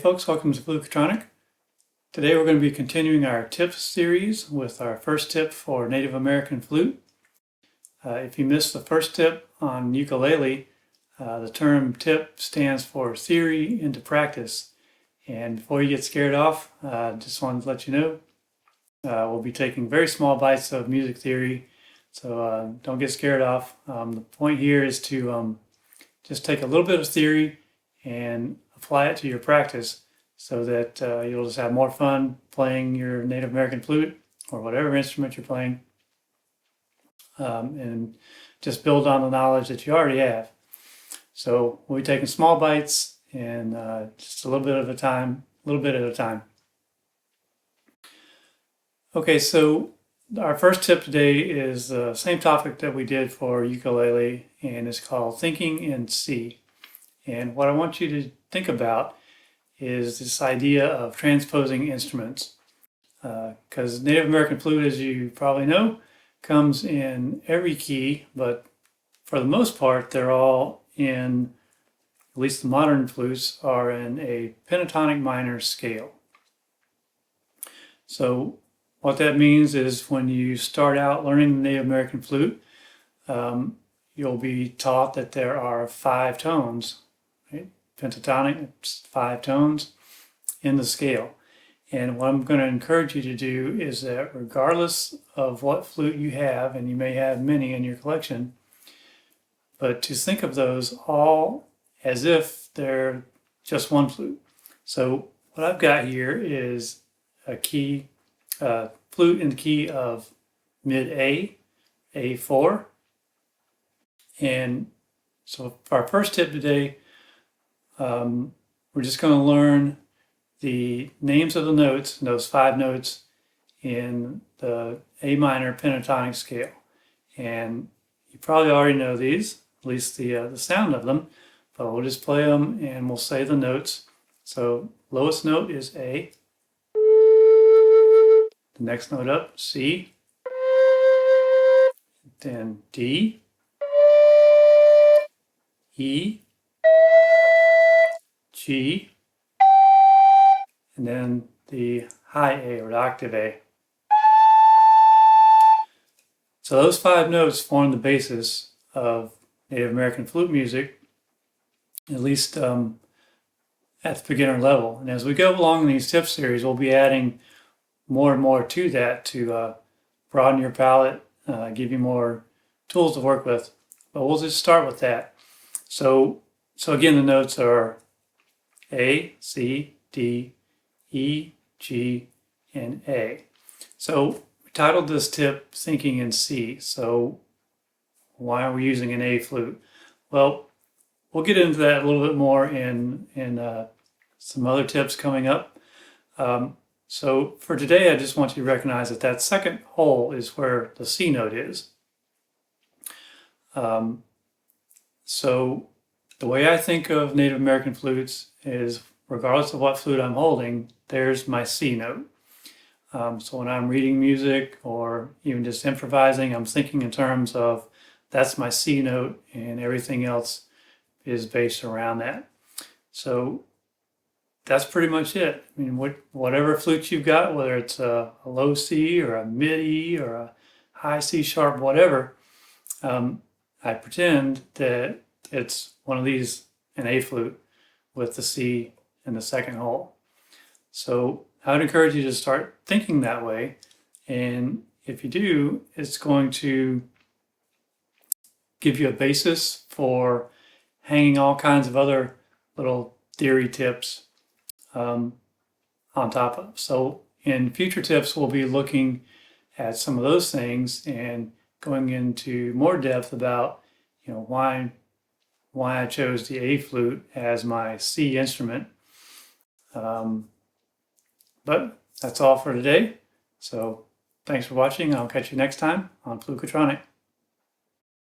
folks, welcome to flute. Today we're going to be continuing our tips series with our first tip for Native American flute. If you missed the first tip on ukulele, the term tip stands for theory into practice. And before you get scared off, just wanted to let you know we'll be taking very small bites of music theory, so don't get scared off. The point here is to just take a little bit of theory and apply it to your practice so that you'll just have more fun playing your Native American flute or whatever instrument you're playing, and just build on the knowledge that you already have. So we'll be taking small bites and just a little bit at a time. Okay, so our first tip today is the same topic that we did for ukulele, and it's called Thinking in C. And what I want you to think about is this idea of transposing instruments. Because Native American flute, as you probably know, comes in every key, but for the most part, they're all in, at least the modern flutes, are in a pentatonic minor scale. So what that means is when you start out learning the Native American flute, you'll be taught that there are 5 tones, right? Pentatonic, it's 5 tones in the scale. And what I'm going to encourage you to do is that regardless of what flute you have, and you may have many in your collection, but to think of those all as if they're just one flute. So what I've got here is a key, flute in the key of mid A, A4. And so for our first tip today, we're just going to learn the names of the notes, those 5 notes in the A minor pentatonic scale. And you probably already know these, at least the sound of them, but we'll just play them and we'll say the notes. So lowest note is A. The next note up, C. Then D. E. G. And then the high A, or the octave A. So those 5 notes form the basis of Native American flute music, at least at the beginner level. And as we go along in these tip series, we'll be adding more and more to that to broaden your palette, give you more tools to work with. But we'll just start with that. So again, the notes are A, C, D, E, G, and A. So we titled this tip Thinking in C. So why are we using an A flute? Well, we'll get into that a little bit more in some other tips coming up. So for today, I just want you to recognize that that second hole is where the C note is. So the way I think of Native American flutes is, regardless of what flute I'm holding, there's my C note. So when I'm reading music or even just improvising, I'm thinking in terms of that's my C note and everything else is based around that. So that's pretty much it. I mean, whatever flute you've got, whether it's a low C or a mid E or a high C sharp, whatever, I pretend that it's one of these, an A flute with the C in the second hole. So I would encourage you to start thinking that way. And if you do, it's going to give you a basis for hanging all kinds of other little theory tips on top of. So in future tips, we'll be looking at some of those things and going into more depth about, why I chose the A flute as my C instrument. But that's all for today. So thanks for watching. I'll catch you next time on Fluketronic.